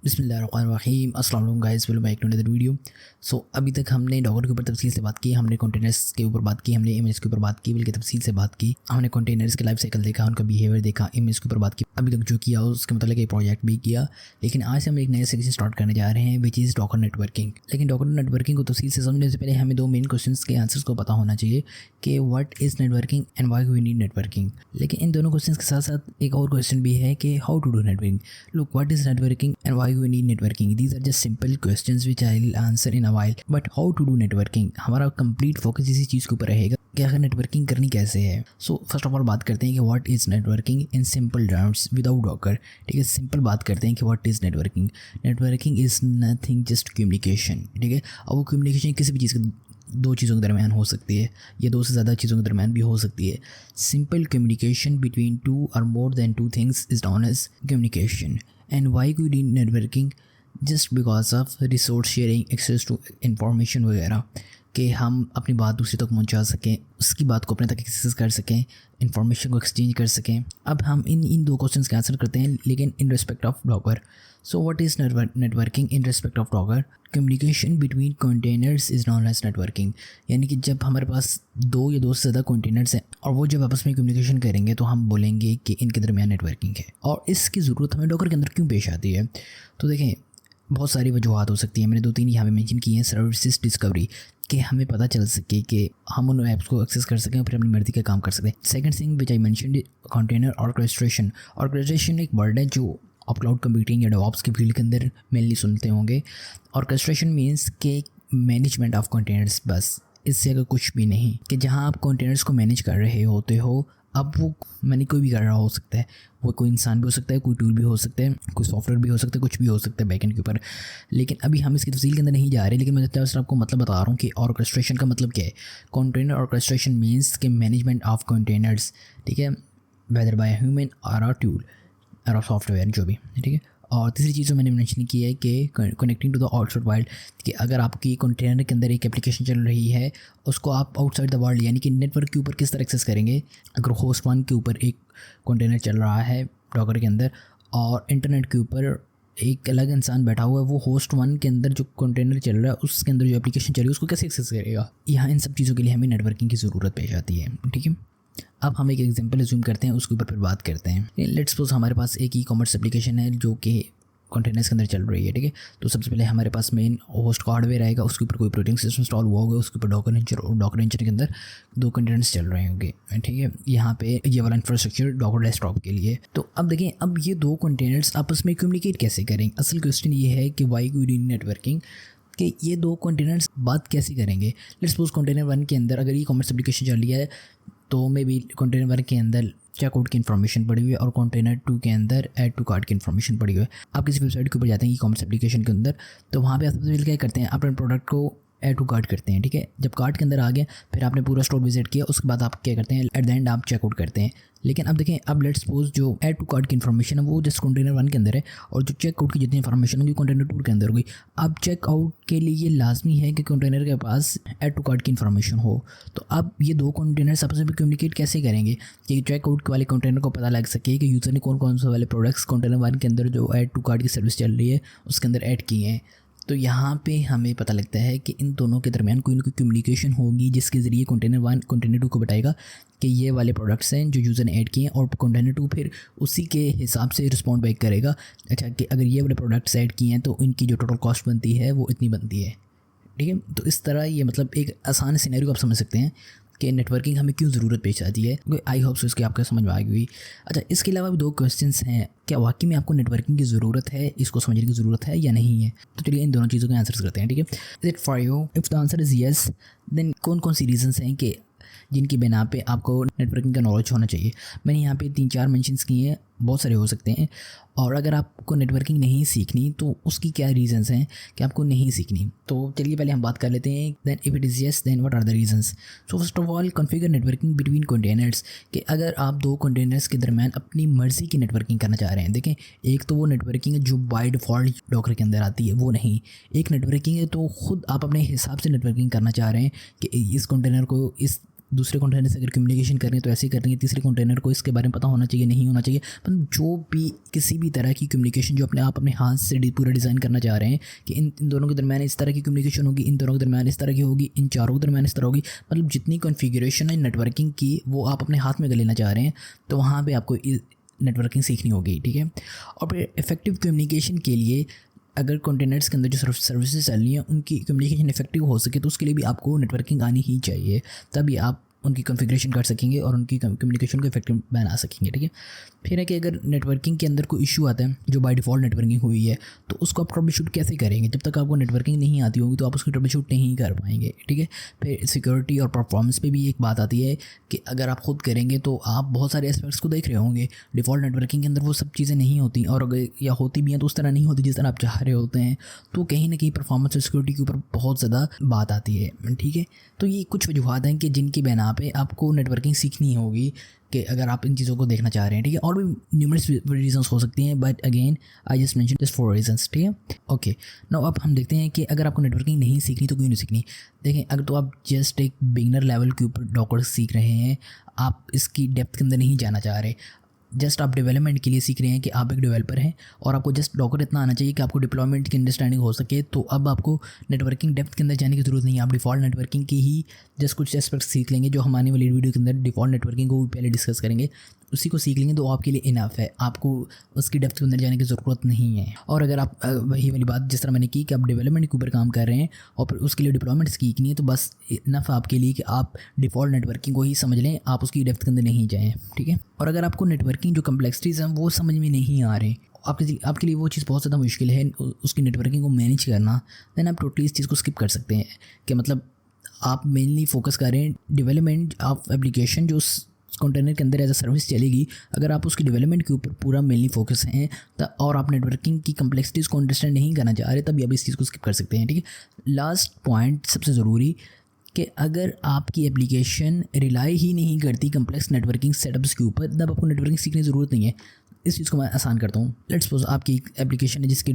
बिस्मिल्लाहिर्रहमानिर्रहीम अस्सलाम वालेकुम guys, welcome back to another video. So अभी तक हमने डॉगर के ऊपर तफसील से बात की, हमने कंटेनर्स के ऊपर बात की, हमने इमेज के ऊपर बात की, बल्कि तफसील से बात की। हमने कंटेनर्स के लाइफ साइकिल देखा, उनका बिहेवियर देखा, इमेज के ऊपर बात की। अभी तक जो किया उसके मतलब एक प्रोजेक्ट भी किया। लेकिन आज से हम एक नया सेक्शन स्टार्ट करने जा रहे हैं विच इज़ डॉगर नेटवर्किंग। लेकिन डॉगर नेटवर्किंग को तफसील से समझने से पहले हमें दो मेन क्वेश्चन के आंसर्स को पता होना चाहिए कि what is networking and why we need networking. लेकिन इन दोनों क्वेश्चन के साथ साथ एक और क्वेश्चन भी है कि how to do networking. Look, what is networking and why we need networking. These are just simple questions which I'll answer in a while. But how to do networking? हमारा complete focus इसी चीज़ के ऊपर रहेगा कि आखिर networking करनी कैसे है। सो फर्स्ट ऑफ ऑल बात करते हैं कि what is networking in simple terms without Docker. ठीक है, सिंपल बात करते हैं कि what is networking. Networking is nothing just communication. ठीक है, अब वो कम्युनिकेशन किसी भी चीज़ के दो चीज़ों के दरमियान हो सकती है या दो से ज़्यादा चीज़ों के दरमियान भी हो सकती है। सिंपल कम्युनिकेशन बिटवीन टू और more than two things is known as communication. And why we need networking just because of resource sharing, access to information वगैरह, कि हम अपनी बात दूसरे तक पहुंचा सकें, उसकी बात को अपने तक एक्सेस कर सकें, इंफॉर्मेशन को एक्सचेंज कर सकें। अब हम इन दो क्वेश्चंस के आंसर करते हैं, लेकिन in respect of Docker. So what is networking in respect of Docker? Communication between containers is known as networking. यानी कि जब हमारे पास दो या दो से ज़्यादा कंटेनर्स हैं और वो जब आपस में कम्युनिकेशन करेंगे तो हम बोलेंगे कि इनके दरमियान नेटवर्किंग है। और इसकी ज़रूरत हमें डॉगर के अंदर क्यों पेश आती है? तो देखें, बहुत सारी वजूहत हो सकती हैं। मैंने दो तीन यहाँ पे मेंशन की हैं। सर्विसेज डिस्कवरी, कि हमें पता चल सके कि हम उन ऐप्स को एक्सेस कर सकें और फिर अपनी मर्ज़ी का काम कर सकें। Second thing which I mentioned, container orchestration. Orchestration एक वर्ड है जो आप क्लाउड कंप्यूटिंग या डेवऑप्स की फील्ड के अंदर मेनली सुनते होंगे। ऑर्केस्ट्रेशन मीन्स के मैनेजमेंट ऑफ कंटेनर्स, बस इससे अगर कुछ भी नहीं, कि जहाँ आप कंटेनर्स को मैनेज कर रहे होते हो। अब वो मैंने कोई भी कर रहा हो सकता है, वो कोई इंसान भी हो सकता है, कोई टूल भी हो सकता है, कोई सॉफ्टवेयर भी हो सकता है, कुछ भी हो सकता है बैकएंड के ऊपर। लेकिन अभी हम इसकी तफसील के अंदर नहीं जा रहे, लेकिन मैं सिर्फ आपको मतलब बता रहा हूँ कि ऑर्केस्ट्रेशन का मतलब क्या है। कंटेनर ऑर्केस्ट्रेशन मीन्स के मैनेजमेंट ऑफ कंटेनर्स। ठीक है, वेदर बाय ह्यूमन और अ टूल और सॉफ्टवेयर जो भी। ठीक है, और तीसरी चीज़ जो मैंने मेंशन की है कि connecting to the outside world, कि अगर आपकी कंटेनर के अंदर एक एप्लीकेशन चल रही है, उसको आप आउटसाइड द वर्ल्ड यानी कि नेटवर्क के ऊपर किस तरह एक्सेस करेंगे। अगर होस्ट 1 के ऊपर एक कंटेनर चल रहा है डॉगर के अंदर और इंटरनेट के ऊपर एक अलग इंसान बैठा हुआ है, वो होस्ट 1 के अंदर जो कंटेनर चल रहा है उसके अंदर जो एप्लीकेशन चल रही है उसको कैसे एक्सेस करेगा। यहाँ इन सब चीज़ों के लिए हमें नेटवर्किंग की ज़रूरत पेश आती है। ठीक है, अब हम एक एग्जांपल एज्यूम करते हैं, उसके ऊपर फिर बात करते हैं। लेट्स सपोज हमारे पास एक ई कॉमर्स एप्लीकेशन है जो कि कंटेनर्स के अंदर चल रही है। ठीक है, तो सबसे पहले हमारे पास मेन होस्ट का हार्डवेयर आएगा, उसके ऊपर कोई ऑपरेटिंग सिस्टम इंस्टॉल हुआ होगा, उसके ऊपर डॉकर इंजन के अंदर दो कंटेनर्स चल रहे होंगे। ठीक है, यहाँ पे ये वाला इंफ्रास्ट्रक्चर डॉकर डेस्कटॉप के लिए। तो अब देखें, अब ये दो कंटेनर्स आपस में कम्युनिकेट कैसे करेंगे। असल क्वेश्चन ये है कि वाई वी नीड नेटवर्किंग, कि ये दो कंटेनर्स बात कैसे करेंगे। लेट्स सपोज कंटेनर 1 के अंदर अगर ई कॉमर्स एप्लीकेशन चल रही है तो मे बी कंटेनर 1 के अंदर चेकआउट की इन्फॉर्मेशन पड़ी हुई है और कंटेनर 2 के अंदर ऐड टू कार्ट की इन्फॉर्मेशन पड़ी हुई है। आप किसी वेबसाइट के ऊपर जाते हैं ई कॉमर्स एप्लीकेशन के अंदर, तो वहाँ पे आप सबसे पहले क्या करते हैं, अपने प्रोडक्ट को ऐड टू कार्ट करते हैं। ठीक है, जब कार्ट के अंदर आ गया फिर आपने पूरा स्टोर विजिट किया, उसके बाद आप क्या करते हैं, एट द एंड आप चेकआउट करते हैं। लेकिन अब देखें, अब लेट्स सपोज जो ऐड टू कार्ट की इन्फॉर्मेशन है वो जस्ट कंटेनर 1 के अंदर है और जो चेकआउट की जितनी इन्फॉर्मेशन होगी कंटेनर 2 के अंदर होगी। अब चेकआउट के लिए ये लाजमी है कि कंटेनर के पास ऐड टू कार्ट की इन्फॉर्मेशन हो। तो अब ये दो कंटेनर्स आपस में कम्युनिकेट कैसे करेंगे कि चेकआउट वाले कंटेनर को पता लग सके कि यूज़र ने कौन कौन से वाले प्रोडक्ट्स कंटेनर 1 के अंदर जो ऐड टू कार्ट की सर्विस चल रही है उसके अंदर ऐड किए हैं। तो यहाँ पे हमें पता लगता है कि इन दोनों के दरमियान कोई ना कोई कम्युनिकेशन होगी जिसके ज़रिए कंटेनर 1 कंटेनर 2 को बताएगा कि ये वाले प्रोडक्ट्स हैं जो यूज़र ने ऐड किए हैं, और कंटेनर 2 फिर उसी के हिसाब से रिस्पॉन्ड बैक करेगा, अच्छा कि अगर ये वाले प्रोडक्ट्स ऐड किए हैं तो इनकी जो टोटल कॉस्ट बनती है वो इतनी बनती है। ठीक है, तो इस तरह ये मतलब एक आसान सिनेरियो आप समझ सकते हैं कि नेटवर्किंग हमें क्यों ज़रूरत पेश आती है। आई होप सो इसकी आपको समझ में आ गई। अच्छा, इसके अलावा भी दो क्वेश्चंस हैं, क्या वाकई में आपको नेटवर्किंग की ज़रूरत है, इसको समझने की ज़रूरत है या नहीं है। तो चलिए इन दोनों चीज़ों के आंसर्स करते हैं। ठीक है, is it for you? If the answer is yes, then कौन कौन सी रीजंस हैं कि जिनकी बिना पे आपको नेटवर्किंग का नॉलेज होना चाहिए। मैंने यहाँ पे 3-4 मेंशंस किए हैं, बहुत सारे हो सकते हैं। और अगर आपको नेटवर्किंग नहीं सीखनी तो उसकी क्या रीजंस हैं कि आपको नहीं सीखनी। तो चलिए पहले हम बात कर लेते हैं, then if it is yes then what are the reasons. So first of all, configure networking between containers, कि अगर आप दो कंटेनर्स के दरमियान अपनी मर्ज़ी की नेटवर्किंग करना चाह रहे हैं। देखें, एक तो वो नेटवर्किंग है जो बाय डिफ़ॉल्ट डॉकर के अंदर आती है, वो नहीं। एक नेटवर्किंग है तो ख़ुद आप अपने हिसाब से नेटवर्किंग करना चाह रहे हैं कि इस कंटेनर को इस दूसरे कंटेनर से अगर कम्युनिकेशन कर रहे हैं तो ऐसे कर रही है, तीसरे कंटेनर को इसके बारे में पता होना चाहिए, नहीं होना चाहिए। मतलब जो भी किसी भी तरह की कम्युनिकेशन जो अपने हाथ से पूरा डिज़ाइन करना चाह रहे हैं कि इन दोनों के दरमियान इस तरह की कम्युनिकेशन होगी, इन दोनों के दरमियान इस तरह की होगी, इन चारों के दरमियान इस तरह होगी, मतलब जितनी कॉन्फ़िगरेशन है नेटवर्किंग की वो आप अपने हाथ में कर लेना चाह रहे हैं, तो वहाँ पे आपको नेटवर्किंग सीखनी होगी, ठीक है। और फिर इफेक्टिव कम्युनिकेशन के लिए अगर कंटेनर्स के अंदर जो सर्विसेज चल रही हैं उनकी कम्युनिकेशन इफेक्टिव हो सके तो उसके लिए भी आपको नेटवर्किंग आनी ही चाहिए, तभी आप उनकी कॉन्फ़िगरेशन कर सकेंगे और उनकी कम्युनिकेशन को इफेक्टिव बना सकेंगे, ठीक है। फिर है कि अगर नेटवर्किंग के अंदर कोई इशू आता है जो बाय डिफ़ॉल्ट नेटवर्किंग हुई है तो उसको आप ट्रबल शूट कैसे करेंगे? जब तक आपको नेटवर्किंग नहीं आती होगी तो आप उसकी ट्रबल शूट नहीं कर पाएंगे, ठीक है। फिर सिक्योरिटी और परफॉर्मेंस पे भी एक बात आती है कि अगर आप खुद करेंगे तो आप बहुत सारे एस्पेक्ट्स को देख रहे होंगे। डिफ़ॉल्ट नेटवर्किंग के अंदर वो सब चीज़ें नहीं होती, और अगर या होती भी हैं तो उस तरह नहीं होती जिस तरह आप चाह रहे होते हैं, तो कहीं ना कहीं परफॉर्मेंस और सिक्योरिटी के ऊपर बहुत ज़्यादा बात आती है, ठीक है। तो ये कुछ वजूहत हैं कि जिनकी बिना पे आपको नेटवर्किंग सीखनी होगी कि अगर आप इन चीज़ों को देखना चाह रहे हैं, ठीक है। और भी न्यूमरस रीजंस हो सकती हैं, but again I just mention just 4 reasons, ठीक है। ओके, नाउ अब हम देखते हैं कि अगर आपको नेटवर्किंग नहीं सीखनी तो क्यों नहीं सीखनी। देखें, अगर तो आप जस्ट एक बिगिनर लेवल के ऊपर डॉकर सीख रहे हैं, आप इसकी डेप्थ के अंदर नहीं जाना चाह रहे, जस्ट आप डेवलपमेंट के लिए सीख रहे हैं कि आप एक डेवलपर हैं और आपको जस्ट डॉकर इतना आना चाहिए कि आपको डिप्लॉयमेंट की अंडरस्टैंडिंग हो सके, तो अब आपको नेटवर्किंग डेप्थ के अंदर जाने की ज़रूरत नहीं है। आप डिफ़ॉल्ट नेटवर्किंग की ही जस्ट कुछ एस्पेक्ट सीख लेंगे जो हम आने वाली वीडियो के अंदर डिफ़ॉल्ट नेटवर्किंग को पहले डिस्कस करेंगे, उसी को सीख लेंगे तो आपके लिए इनफ है, आपको उसकी डेप्थ के अंदर जाने की ज़रूरत नहीं है। और अगर आप वही वाली बात जिस तरह मैंने की कि आप डेवलपमेंट के ऊपर काम कर रहे हैं और फिर उसके लिए डिप्लॉयमेंट सीखनी है, तो बस इनफ आपके लिए कि आप डिफ़ॉल्ट नेटवर्किंग को ही समझ लें, आप उसकी डेप्थ के अंदर नहीं जाएँ, ठीक है। और अगर आपको नेटवर्किंग जो कम्प्लेक्सिटीज़ हैं वो समझ में नहीं आ रहे, आपके लिए वो चीज़ बहुत ज़्यादा मुश्किल है उसकी नेटवर्किंग को मैनेज करना, देन आप टोटली इस चीज़ को स्किप कर सकते हैं कि मतलब आप मेनली फोकस करें डेवलपमेंट ऑफ एप्लीकेशन जो कंटेनर के अंदर एज अ सर्विस चलेगी। अगर आप उसकी डेवलपमेंट के ऊपर पूरा मेनली फोकस हैं और आप नेटवर्किंग की कम्प्लेक्सिटीज़ को अंडरस्टैंड नहीं करना चाह रहे, तभी आप इस चीज़ को स्किप कर सकते हैं, ठीक है। लास्ट पॉइंट सबसे ज़रूरी कि अगर आपकी एप्लीकेशन रिलाई ही नहीं करती कम्प्लेक्स नेटवर्किंग सेटअप्स के ऊपर, तब आपको नेटवर्किंग सीखने की ज़रूरत नहीं है। इस चीज़ को मैं आसान करता हूँ। लेट्स सपोज आपकी एप्लीकेशन है जिसके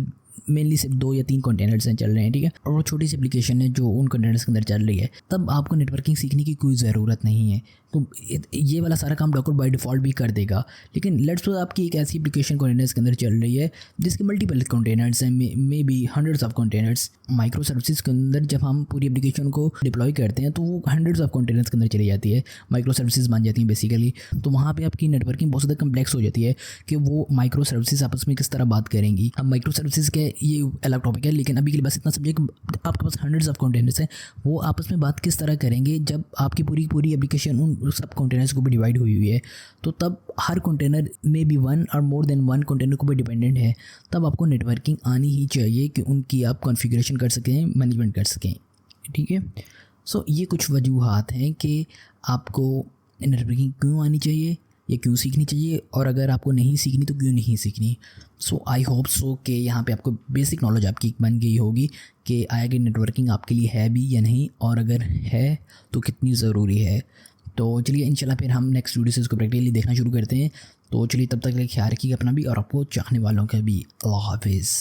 मेनली सिर्फ 2 या 3 कंटेनर्स हैं चल रहे हैं, ठीक है, और वो छोटी सी एप्लीकेशन है जो उन कंटेनर्स के अंदर चल रही है, तब आपको नेटवर्किंग सीखने की कोई ज़रूरत नहीं है। तो ये वाला सारा काम डॉकर बाय डिफ़ॉल्ट भी कर देगा। लेकिन लेट्स सपोज आपकी एक ऐसी एप्लीकेशन कंटेनर्स के अंदर चल रही है जिसके मल्टीपल कंटेनर्स हैं, may be hundreds of containers. Micro services के अंदर जब हम पूरी एप्लीकेशन को डिप्लॉय करते हैं तो वो हंड्रेड्स ऑफ कंटेनर्स के अंदर चली जाती है, माइक्रो सर्विसेज बन जाती हैं बेसिकली। तो वहाँ पर आपकी नेटवर्किंग बहुत ज़्यादा कम्प्लेक्स हो जाती है कि वो माइक्रो सर्विसेज आपस में किस तरह बात करेंगी। हम माइक्रो सर्विसेज के ये अलग टॉपिक है, लेकिन अभी के लिए बस इतना समझिए कि आपके पास हंड्रेड्स ऑफ कंटेनर्स हैं, वो आपस में बात किस तरह करेंगे जब आपकी पूरी एप्लीकेशन उन सब कंटेनर्स को भी डिवाइड हुई है। तो तब हर कंटेनर में भी 1 और मोर देन 1 कंटेनर को भी डिपेंडेंट है, तब आपको नेटवर्किंग आनी ही चाहिए कि उनकी आप कॉन्फ़िगरेशन कर सकें, मैनेजमेंट कर सकें, ठीक है। सो ये कुछ वजूहात हैं कि आपको नेटवर्किंग क्यों आनी चाहिए या क्यों सीखनी चाहिए, और अगर आपको नहीं सीखनी तो क्यों नहीं सीखनी। सो आई होप सो कि यहाँ पे आपको बेसिक नॉलेज आपकी बन गई होगी कि आगे नेटवर्किंग आपके लिए है भी या नहीं, और अगर है तो कितनी ज़रूरी है। तो चलिए इंशाल्लाह फिर हम नेक्स्ट वीडियो से इसको प्रैक्टिकली देखना शुरू करते हैं। तो चलिए तब तक ख्याल रखिएगा अपना भी और आपको चाहने वालों का भी। अल्लाह हाफिज़।